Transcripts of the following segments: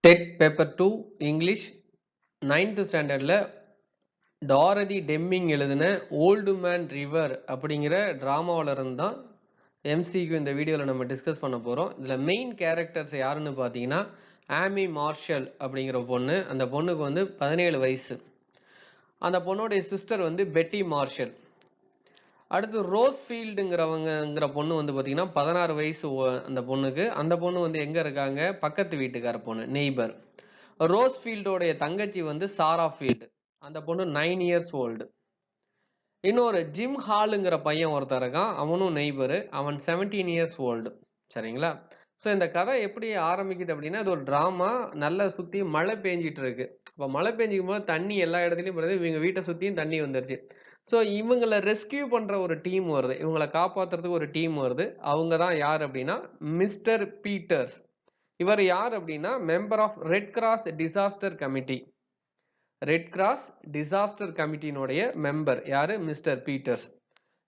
Dead paper 2 English 9th ஸ்டாண்டர்டில் Dorothy டெம்மிங் எழுதின old man river அப்படிங்கிற ட்ராமாவில் இருந்து தான் எம்சிக்கு இந்த வீடியோவில் நம்ம டிஸ்கஸ் பண்ண போகிறோம். இதில் மெயின் கேரக்டர்ஸ் யாருன்னு பார்த்தீங்கன்னா ஆமி மார்ஷல் அப்படிங்கிற பொண்ணு. அந்த பொண்ணுக்கு வந்து 17 வயசு. அந்த பொண்ணுடைய சிஸ்டர் வந்து பெட்டி மார்ஷல். அடுத்து ரோஸ்ஃபீல்டுங்கிறவங்கிற பொண்ணு வந்து பார்த்தீங்கன்னா 16 வயசு அந்த பொண்ணுக்கு. அந்த பொண்ணு வந்து எங்கே இருக்காங்க, பக்கத்து வீட்டுக்கார பொண்ணு, நெய்பர். ரோஸ்ஃபீல்டோடைய தங்கச்சி வந்து சாரா ஃபீல்டு. அந்த பொண்ணு 9 இயர்ஸ் ஓல்டு. இன்னொரு ஜிம் ஹாலுங்கிற பையன் ஒருத்தர் இருக்கான், அவனும் நெய்பரு. அவன் 17 இயர்ஸ் ஓல்டு. சரிங்களா? ஸோ இந்த கதை எப்படி ஆரம்பிக்குது அப்படின்னா, அது ஒரு ட்ராமா. நல்லா சுற்றி மழை பெஞ்சிட்டு இருக்கு. இப்போ மழை பெஞ்சிக்கும் போது தண்ணி எல்லா இடத்துலையும் வருது. இவங்க வீட்டை சுற்றியும் தண்ணி வந்துருச்சு. ஸோ இவங்களை ரெஸ்கியூ பண்ணுற ஒரு டீம் வருது, இவங்களை காப்பாற்றுறதுக்கு ஒரு டீம் வருது. அவங்க தான் யார் அப்படின்னா மிஸ்டர் பீட்டர்ஸ். இவர் யார் அப்படின்னா member of Red Cross disaster committee. Red Cross disaster கமிட்டியினுடைய மெம்பர் யாரு, மிஸ்டர் பீட்டர்ஸ்.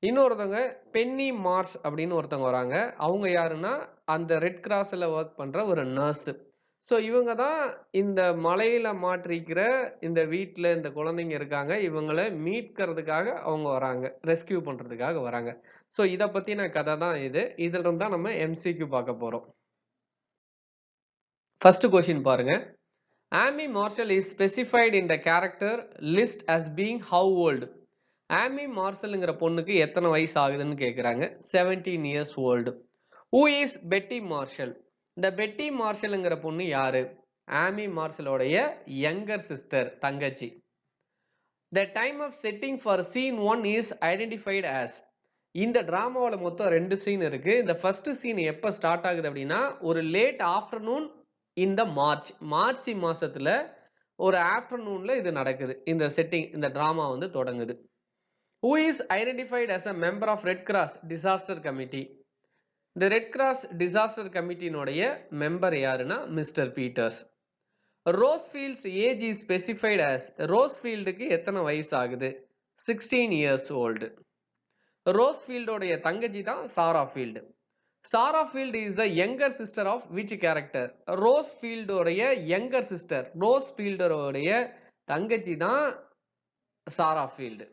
இன்னொருத்தவங்க பென்னி மார்ஷ் அப்படின்னு ஒருத்தவங்க வராங்க. அவங்க யாருன்னா அந்த ரெட் கிராஸ்ல ஒர்க் பண்ற ஒரு நர்ஸ். ஸோ இவங்க தான் இந்த மலையில மாற்றிக்கிற இந்த வீட்டில் இந்த குழந்தைங்க இருக்காங்க, இவங்களை மீட்கிறதுக்காக அவங்க வராங்க, ரெஸ்கியூ பண்றதுக்காக வராங்க. ஸோ இதை பத்தின கதை தான் இது. இதுல இருந்தா நம்ம எம்சிக்யூ பார்க்க போறோம். ஃபர்ஸ்ட் கொஸ்டின் பாருங்க. Amy Marshall is specified in the character list as being how old? ஆமி மார்ஷல்ங்கிற பொண்ணுக்கு எத்தனை வயசு ஆகுதுன்னு கேட்குறாங்க. 17 இயர்ஸ் ஓல்டு. ஹூ இஸ் பெட்டி மார்ஷல்? இந்த பெட்டி மார்ஷல்ங்கிற பொண்ணு யாரு? ஆமி மார்ஷலோடைய யங்கர் சிஸ்டர், தங்கச்சி. The time of setting for scene 1 is identified as. இந்த டிராமாவில் மொத்தம் 2 சீன் இருக்கு. இந்த ஃபர்ஸ்ட் சீன் எப்போ ஸ்டார்ட் ஆகுது அப்படின்னா ஒரு லேட் ஆஃப்டர்நூன் இந்த மார்ச் மாசத்துல ஒரு ஆஃப்டர்நூன்ல இது நடக்குது. இந்த செட்டிங், இந்த டிராமா வந்து தொடங்குது. Who is identified as a member of Red Cross Disaster Committee? இந்த ரெட் கிராஸ் டிசாஸ்டர் கமிட்டியினுடைய மெம்பர் யாருன்னா mister Peters. Rosefield's age is specified as. ரோஸ்ஃபீல்டுக்கு எத்தனை வயசு ஆகுது? 16 இயர்ஸ் ஓல்டு. ரோஸ்ஃபீல்டோடைய தங்கச்சி தான் Sarah Field. Sarah Field is the younger sister of which character? ரோஸ்ஃபீல்டோடைய யங்கர் சிஸ்டர், ரோஸ்ஃபீல்டோடைய தங்கச்சி தான் Sarah Field.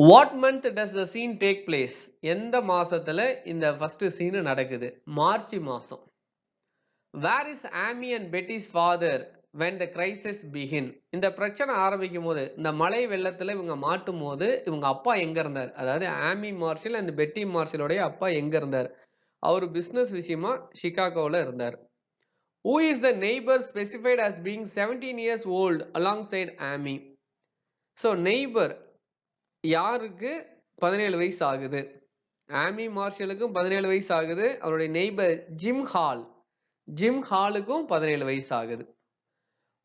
What month does the scene take place? எந்த மாசத்துல இந்த ஃபர்ஸ்ட் சீன் நடக்குது? மார்ச் மாசம். Where is Amy and Betty's father when the crisis begin? இந்த பிரச்சனை ஆரம்பிக்கும் போது, இந்த மழை வெள்ளத்துல இவங்க மாட்டும் போது இவங்க அப்பா எங்க இருந்தார்? அதாவது ஆமி மார்ஷல் and பெட்டி மார்ஷலோடைய அப்பா எங்க இருந்தார்? அவர் பிசினஸ் விஷயமா சிகாகோல இருந்தார். Who is the neighbor specified as being 17 years old alongside Amy? So neighbor யாருக்கு 17 வயசு ஆகுது? ஆமி மார்ஷலுக்கும் 17 வயசு ஆகுது. அவருடைய நெய்பர் ஜிம் ஹால், ஜிம் ஹாலுக்கும் 17 வயசு ஆகுது.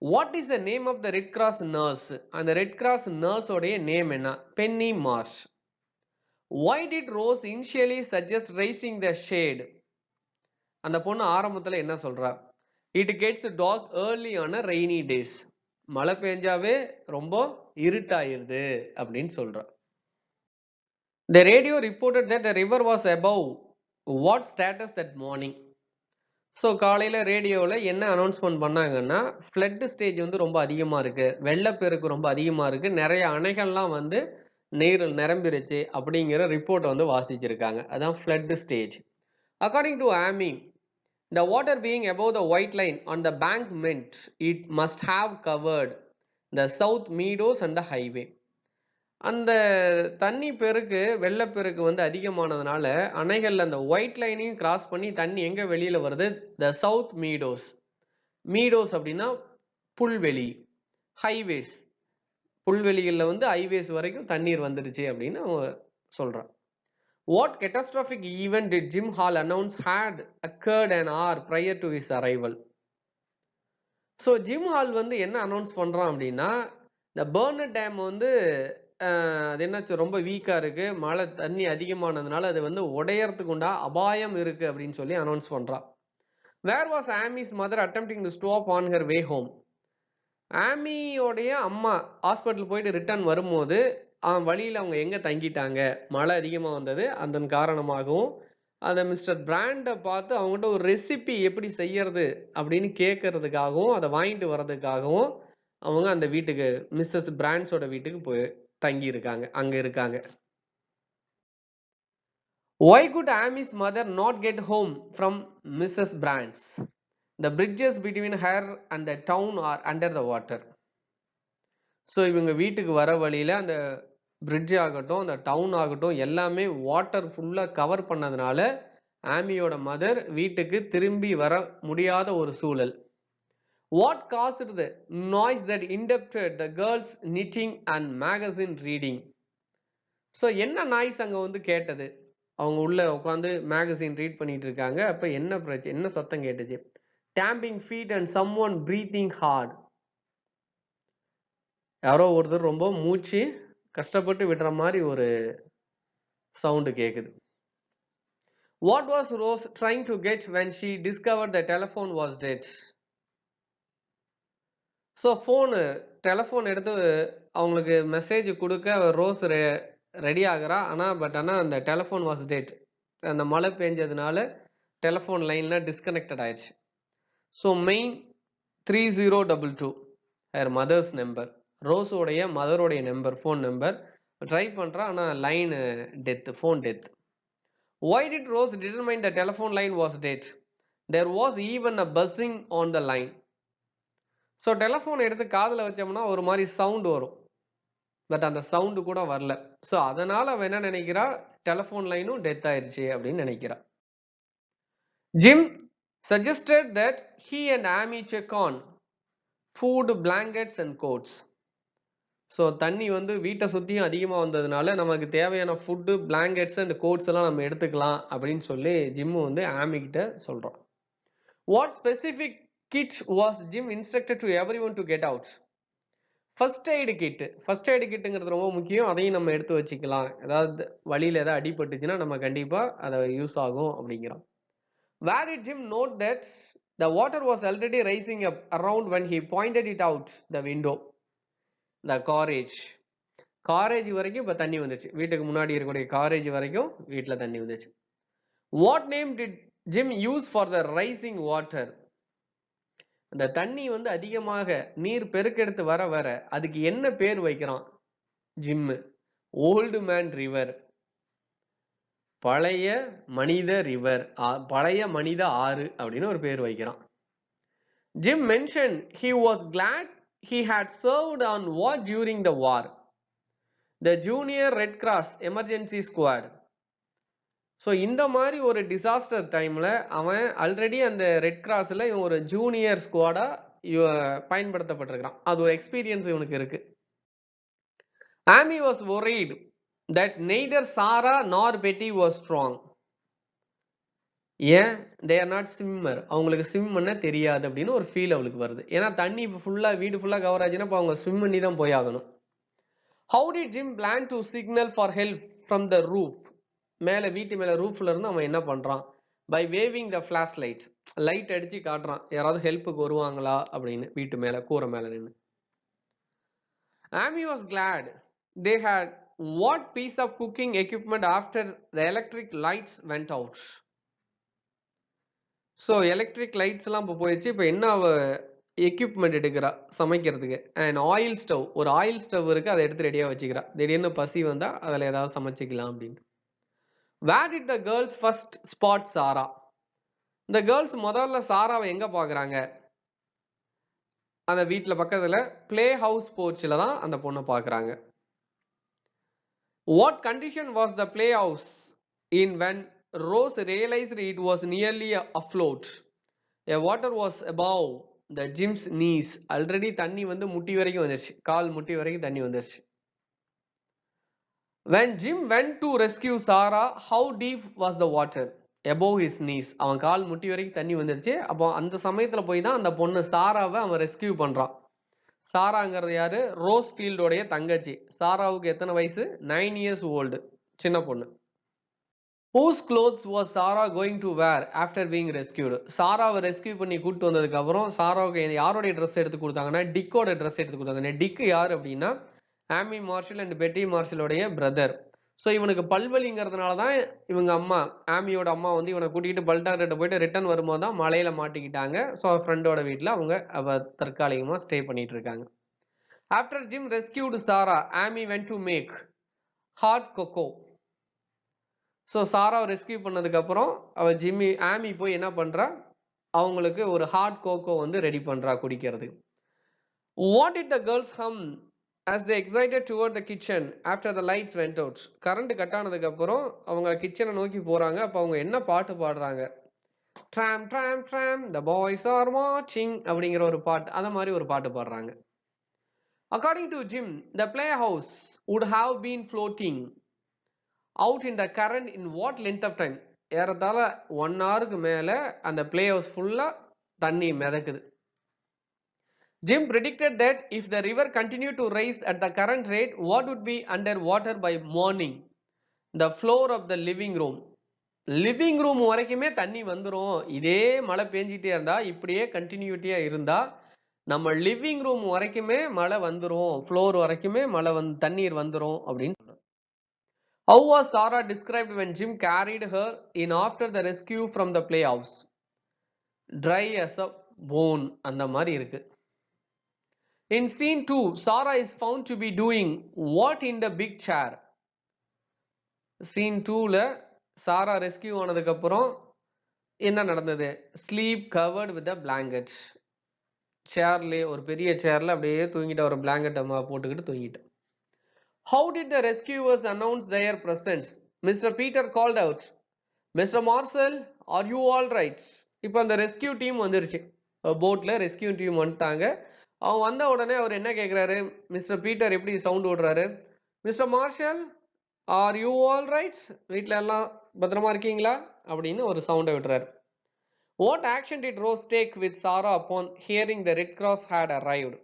What is the name of the red cross nurse? அந்த ரெட் கிராஸ் நர்ஸ் உடைய நேம் என்ன? Penny Marsh. why did Rose initially suggest raising the shade? அந்த பொண்ணு ஆரம்பத்துல என்ன சொல்றா? it gets dark early on a rainy days. மழை பெஞ்சாவே ரொம்ப இருட்டாயிருது அப்படின்னு சொல்றா. The radio reported that the river was above what status that morning? So காலையில் ரேடியோவில் என்ன அனௌன்ஸ்மெண்ட் பண்ணாங்கன்னா ஃப்ளட் ஸ்டேஜ் வந்து ரொம்ப அதிகமாக இருக்குது, வெள்ளப்பெருக்கு ரொம்ப அதிகமாக இருக்குது, நிறைய அணைகள்லாம் வந்து நீர் நிரம்பிருச்சு அப்படிங்கிற ரிப்போர்ட்டை வந்து வாசிச்சிருக்காங்க. அதான் ஃப்ளட் ஸ்டேஜ். அக்கார்டிங் டு ஆமி, the water being above the white line on the bank meant it must have covered the south meadows and the highway. அந்த தண்ணி பெருக்கு, வெள்ளப்பெருக்கு வந்து அதிகமானதுனால அணைகள்ல அந்த ஒயிட் லைனையும் கிராஸ் பண்ணி தண்ணி எங்க வெளியில வருது? த சவுத் மீடோஸ். மீடோஸ் அப்படின்னா புல்வெளி, ஹைவேஸ், புல்வெளிகள்ல வந்து ஹைவேஸ் வரைக்கும் தண்ணீர் வந்துருச்சு அப்படின்னு சொல்றான். What catastrophic event did Jim Hall announce had occurred an hour prior to his arrival? So Jim Hall வந்து என்ன அனௌன்ஸ் பண்றான் அப்படின்னா இந்த பர்னர் டேம் வந்து அது என்னாச்சு, ரொம்ப வீக்கா இருக்கு, மழை தண்ணி அதிகமானதுனால அது வந்து உடையறதுக்கு உண்டா அபாயம் இருக்கு அப்படின்னு சொல்லி அனௌன்ஸ் பண்றான். Where was Amy's mother attempting to stop on her way home? ஆமியோடைய அம்மா ஹாஸ்பிட்டல் போயிட்டு ரிட்டர்ன் வரும்போது அவன் வழியில் அவங்க எங்க தங்கிட்டாங்க? மழை அதிகமாக வந்தது, அதன் காரணமாகவும் அந்த மிஸ்டர் பிராண்டை பார்த்து அவங்ககிட்ட ஒரு ரெசிபி எப்படி செய்யறது அப்படின்னு கேட்கறதுக்காகவும் அதை வாங்கிட்டு வர்றதுக்காகவும் அவங்க அந்த வீட்டுக்கு மிஸ்ஸஸ் பிராண்ட்ஸோட வீட்டுக்கு போய் தங்கி இருக்காங்க, அங்க இருக்காங்க. Why could Amy's mother not get home from Mrs. Brands? The bridges between her and the town are under the water. So இவங்க வீட்டுக்கு வர வழியில அந்த பிரிட்ஜ் ஆகட்டும் அந்த டவுன் ஆகட்டும் எல்லாமே வாட்டர் ஃபுல்லா கவர் பண்ணதுனால ஆமியோட மதர் வீட்டுக்கு திரும்பி வர முடியாத ஒரு சூழல். What caused the noise that interrupted the girls knitting and magazine reading? So என்ன நாய்ஸ் அங்க வந்து கேட்டது? அவங்க உள்ள உட்காந்து மேகசின் ரீட் பண்ணிட்டு இருக்காங்க. அப்ப என்ன பிரச்சனை, என்ன சத்தம் கேட்டுச்சு? Stamping feet and someone breathing hard. யாரோ ஒருத்தர் ரொம்ப மூச்சு கஷ்டப்பட்டு விடுற மாதிரி ஒரு சவுண்ட் கேக்குது. What was Rose trying to get when she discovered the telephone was dead? So telephone எடுத்து அவங்களுக்கு மெசேஜ் கொடுக்க ரோஸ் ரெடி ஆகுறா. ஆனா அந்த டெலிஃபோன் வாஸ் டெட். அந்த மழை பெஞ்சதுனால டெலிஃபோன் லைன்ல டிஸ்கனெக்டட் ஆயிடுச்சு. So main 3022 her mother's number, ரோஸோடைய மதரோடைய நம்பர், ஃபோன் நம்பர் ட்ரை பண்றா. ஆனா line death, phone death. Why did Rose determine the telephone line was dead? There was even a buzzing on the line. So telephone எடுத்து காதுல வச்சோம்னா ஒரு மாதிரி sound வரும், பட் அந்த சவுண்டு கூட வரல. ஸோ அதனால அவன் என்ன நினைக்கிறா, டெலிஃபோன் லைனும் டெத் ஆயிடுச்சு அப்படின்னு நினைக்கிறா. Jim suggested that he and Amy check on food, blankets and coats. So தண்ணி வந்து வீட்டை சுற்றியும் அதிகமாக வந்ததுனால நமக்கு தேவையான ஃபுட்டு, பிளாங்கெட்ஸ் அண்ட் கோட்ஸ் எல்லாம் நம்ம எடுத்துக்கலாம் அப்படின்னு சொல்லி ஜிம்மு வந்து ஆமி கிட்ட சொல்கிறோம். What specific kit was Jim instructed to everyone to get out? First aid kit. First aid கிட்டுங்கிறது ரொம்ப முக்கியம், அதையும் நம்ம எடுத்து வச்சுக்கலாம். ஏதாவது வழியில் ஏதாவது அடிபட்டுச்சுன்னா நம்ம கண்டிப்பாக அதை யூஸ் ஆகும் அப்படிங்கிறோம். Where did Jim note that the water was already rising up around when he pointed it out the window? The carriage. Garage வரைக்கும் இப்போ தண்ணி வந்துச்சு, வீட்டுக்கு முன்னாடி இருக்கக்கூடிய காரேஜ் வரைக்கும் வீட்டில் தண்ணி வந்துச்சு. What name did Jim use for the rising water? அந்த தண்ணி வந்து அதிகமாக நீர் பெருக்கெடுத்து வர வர அதுக்கு என்ன பேர் வைக்கிறான் ஜிம்மு? ஓல்டு மேன் ரிவர், பழைய மனித ரிவர், பழைய மனித ஆறு அப்படின்னு ஒரு பேர் வைக்கிறான். Jim mentioned he was glad he had served on what during the war? The Junior Red Cross Emergency Squad. So இந்த மாதிரி ஒரு டிசாஸ்டர் டைம்ல அவன் ஆல்ரெடி அந்த ரெட் கிராஸ்ல இவன் ஒரு ஜூனியர் ஸ்குவாடா பயன்படுத்தப்பட்டிருக்கிறான். அது ஒரு எக்ஸ்பீரியன்ஸ் இவனுக்கு இருக்கு. Amy was worried that neither Sarah nor Betty was strong. ஏன்? they are not swimmer, அவங்களுக்கு ஸ்விம் பண்ண தெரியாது அப்படின்னு ஒரு ஃபீல் அவளுக்கு வருது. ஏன்னா தண்ணி ஃபுல்லா வீடு ஃபுல்லா கவர் ஆச்சுன்னா இப்போ அவங்க ஸ்விம் பண்ணி தான் போய் ஆகணும். How did Jim plan to signal for help from the roof? மேல வீட்டு மேல ரூஃப்ல இருந்து அவன் என்ன பண்றான்? by waving the flashlight, light அடிச்சு காட்டுறான் யாராவது ஹெல்ப்புக்கு வருவாங்களா அப்படின்னு வீட்டு மேல கூரை மேல நின்று. Amy was glad they had what piece of cooking equipment after the electric lights went out? So electric lights எல்லாம் இப்போ போயிடுச்சு. இப்போ என்ன அவ எக்யூப்மெண்ட் எடுக்கிறா சமைக்கிறதுக்கு? அண்ட் ஆயில் ஸ்டவ், ஒரு ஆயில் ஸ்டவ் இருக்கு, அதை எடுத்து ரெடியாக வச்சுக்கிறா. திடீர்னு பசி வந்தா அதில் ஏதாவது சமைச்சிக்கலாம் அப்படின்னு. Where did the girls first spot Sarah? இந்த கேர்ள்ஸ் முதல்ல சாராவை எங்க பாக்குறாங்க? அந்த வீட்டுல பக்கத்துல பிளே ஹவுஸ் போர்ச்சில் தான் அந்த பொண்ணை பாக்குறாங்க. What condition was the playhouse in when Rose realized it was nearly afloat? A water was above the Jim's knees. Already தண்ணி வந்து முட்டி வரைக்கும் வந்துருச்சு, கால் முட்டி வரைக்கும் தண்ணி வந்துருச்சு. When Jim went to rescue Sarah, how deep was the water? Above his knees. அவன் கால் முட்டி வரைக்கும் தண்ணி வந்துருச்சு. அப்போ அந்த சமயத்துல போய் தான் அந்த பொண்ணு சாராவை அவன் ரெஸ்கியூ பண்றான். சாராங்கிறது யாரு? ரோஸ் ஃபீல்டோடைய தங்கச்சி. சாராவுக்கு எத்தனை வயசு? 9 years old, சின்ன பொண்ணு. Whose clothes was Sarah going to wear after being rescued? சாராவை ரெஸ்கியூ பண்ணி கூட்டு வந்ததுக்கு அப்புறம் சாராவுக்கு யாரோடைய ட்ரெஸ் எடுத்து கொடுத்தாங்கன்னா டிக்கோட ட்ரெஸ் எடுத்து கொடுத்தாங்க. டிக் யார் அப்படின்னா ஆமி மார்ஷல் அண்ட் பெட்டி மார்ஷலோடைய பிரதர். ஸோ இவனுக்கு பல்வலிங்கிறதுனால தான் இவங்க அம்மா ஆமியோட அம்மா வந்து இவனை கூட்டிகிட்டு பல் டாக்டர்கிட்ட போயிட்டு ரிட்டர்ன் வரும்போது தான் மலையில மாட்டிக்கிட்டாங்க. ஸோ ஃப்ரெண்டோட வீட்டில் அவ தற்காலிகமாக ஸ்டே பண்ணிட்டு இருக்காங்க. After gym rescued Sarah, Amy went to make hot cocoa. So சாராவை ரெஸ்கியூ பண்ணதுக்கு அப்புறம் ஆமி போய் என்ன பண்றா, அவங்களுக்கு ஒரு ஹாட் கோகோ வந்து ரெடி பண்றா குடிக்கிறதுக்கு. What did the girls hmm as they exited toward the kitchen after the lights went out? Current cut ஆனதுக்கு அப்புறம் அவங்க கிச்சனை நோக்கி போறாங்க. அப்ப அவங்க என்ன பாட்டு பாடுறாங்க? Tram tram tram the boys are watching அப்படிங்கிற ஒரு பாட்டு, அந்த மாதிரி ஒரு பாட்டு பாடுறாங்க. According to Jim, the playhouse would have been floating out in the current in what length of time? ஏறத்தாழ 1 hourக்கு மேல அந்த பிளே ஹவுஸ் ஃபுல்லா தண்ணி மிதக்குது. Jim predicted that if the river continued to rise at the current rate, what would be under water by morning? The floor of the living room. Living room வரைக்குமே தண்ணி வந்துரும். இதே மழை பெஞ்சிட்டே இருந்தா, இப்படியே கண்டினியூட்டியா இருந்தா நம்ம லிவிங் ரூம் வரைக்குமே மழை வந்துரும், ஃப்ளோர் வரைக்குமே தண்ணீர் வந்துரும் அப்படின்னு சொல்றாங்க. How was Sarah described when Jim carried her in after the rescue from the playhouse? Dry as a bone, அந்த மாதிரி இருக்கு. In scene 2, Sarah is found to be doing what in the big chair? Scene 2ல Sarah rescue ஆனதுக்கு அப்புறம் என்ன நடந்தது? Sleep covered with a blanket. சேர்ல, ஒரு பெரிய சேர்ல அப்படியே தூங்கிட்ட, ஒரு பிளாங்கெட் போட்டுக்கிட்டு தூங்கிட்டு. How did the rescuers announce their presence? Mr. Peter called out, Mr. Marcel, are you all right? இப்போ அந்த ரெஸ்கியூ டீம் வந்துருச்சு, போட்ல ரெஸ்கியூ டீம் வந்துட்டாங்க. அவன் வந்த உடனே அவர் என்ன கேட்கிறாரு? மிஸ்டர் பீட்டர் எப்படி சவுண்ட் விடுறாரு? Mister Marshall, are you all right? வீட்டில் எல்லாம் பத்திரமா இருக்கீங்களா அப்படின்னு ஒரு சவுண்டை விடுறாரு. What action did Rose take with Sara upon hearing the Red Cross had arrived?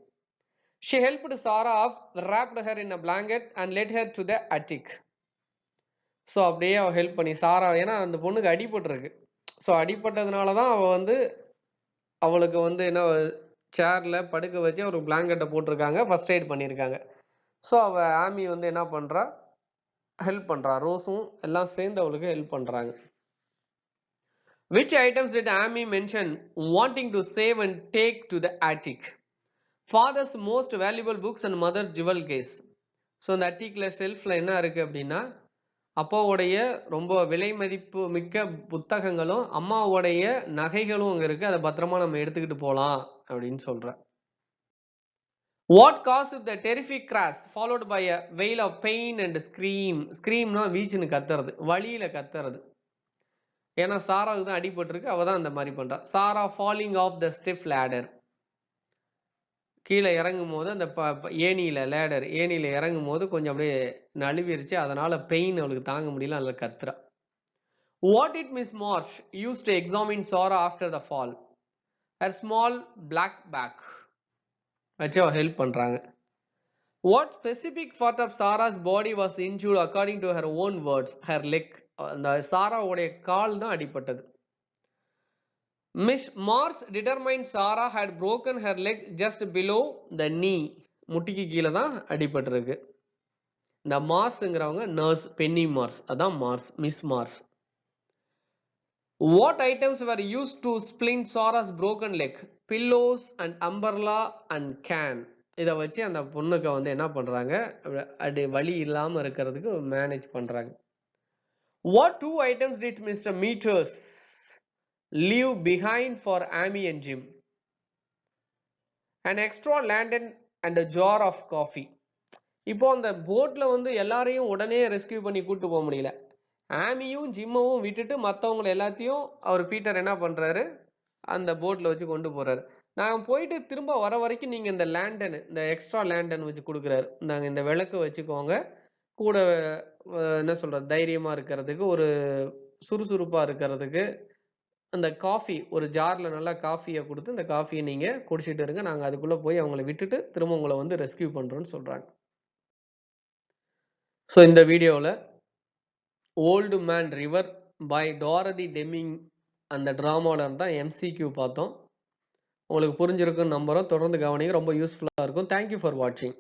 She helped Sarah off, wrapped her in a blanket and led her to the attic. So அப்படியே அவள் ஹெல்ப் பண்ணி சாரா, ஏன்னா அந்த பொண்ணுக்கு அடிபட்டுருக்கு. So அடிபட்டதுனால தான் அவளுக்கு என்ன சேர்ல படுக்க வச்சு ஒரு பிளாங்கெட்டை போட்டிருக்காங்க, ஃபர்ஸ்ட் எய்ட் பண்ணியிருக்காங்க. ஸோ அவள் ஆமி என்ன பண்ணுறா, ஹெல்ப் பண்ணுறா. ரோஸும் எல்லாம் சேர்ந்து அவளுக்கு ஹெல்ப் பண்ணுறாங்க. Which items did Amy mention wanting to save and take to the attic? Father's most valuable books and mother jewel case. So இந்த அட்டிக்ல செல்ஃப்ல என்ன இருக்கு அப்படின்னா, அப்பாவுடைய ரொம்ப விலை மதிப்பு மிக்க புத்தகங்களும் அம்மாவுடைய நகைகளும் அங்க இருக்கு. அதை பத்திரமா நம்ம எடுத்துக்கிட்டு போலாம் அப்படின்னு சொல்ற. What caused the terrific crash followed by a wail of pain and scream? Screamனா வீச்சுன்னு கத்துறது, வலியில கத்துறது. ஏன்னா சாராவுக்கு தான் அடிபட்டிருக்கு, அவ தான் அந்த மாதிரி பண்றா. சாரா falling off the stiff ladder. கீழே இறங்கும் போது அந்த ஏணியில இறங்கும் போது கொஞ்சம் அப்படியே நழுவிருச்சு, அதனால பெயின் அவளுக்கு தாங்க முடியல, அதுல கத்துறா. What did Miss Marsh use to examine Sarah after the fall? Her small black bag வச்சு அவ ஹெல்ப் பண்றாங்க. What specific part of Sarah's body was injured according to her own words? Her leg. அந்த சாராவுடைய கால் தான் அடிபட்டது. Miss Marsh determined Sarah had broken her leg just below the knee. முட்டிக்கு கீழே தான் அடிபட்டிருக்கு. இந்த மார்ஸ்ங்கிறவங்க நர்ஸ் பென்னி மார்ஸ், அதான் Mars, miss Mars. What items were used to splint Sarah's broken leg? Pillows and umbrella and can. இதை வச்சு அந்த பொண்ணுக்கு என்ன பண்றாங்க, அது வலி இல்லாம இருக்கிறதுக்கு மேனேஜ் பண்றாங்க. What two items did Mr. Meters leave behind for Amy and Jim? An extra lantern and a jar of coffee. இப்போ அந்த போட்ல எல்லாரையும் உடனே ரெஸ்கியூ பண்ணி கூட்டு போக முடியல. ஆமியும் ஜிம்மும் விட்டுட்டு மற்றவங்களை எல்லாத்தையும் அவர் பீட்டர் என்ன பண்றாரு, அந்த போட்ல வச்சு கொண்டு போறாரு. நான் போயிட்டு திரும்ப வர வரைக்கும் நீங்க இந்த லேண்டன், இந்த எக்ஸ்ட்ரா லேண்டன் வச்சு கொடுக்குறாரு. நாங்க இந்த விளக்கு வச்சுக்கோங்க, கூட என்ன சொல்றது, தைரியமா இருக்கிறதுக்கு, ஒரு சுறுசுறுப்பா இருக்கிறதுக்கு. அந்த காஃபி, ஒரு ஜார்ல நல்லா காஃபியை கொடுத்து இந்த காஃபியை நீங்க குடிச்சிட்டு இருங்க, நாங்க அதுக்குள்ள போய் அவங்களை விட்டுட்டு திரும்ப உங்களை ரெஸ்கியூ பண்றோம்னு சொல்றாங்க. ஸோ இந்த வீடியோவில் old man river by Dorothy Deming அந்த ட்ராமாவில் இருந்தால் எம்சிக்யூ பார்த்தோம். உங்களுக்கு புரிஞ்சிருக்குன்னு நம்புறோம். தொடர்ந்து கவனிங்க, ரொம்ப யூஸ்ஃபுல்லாக இருக்கும். தேங்க்யூ ஃபார் வாட்சிங்.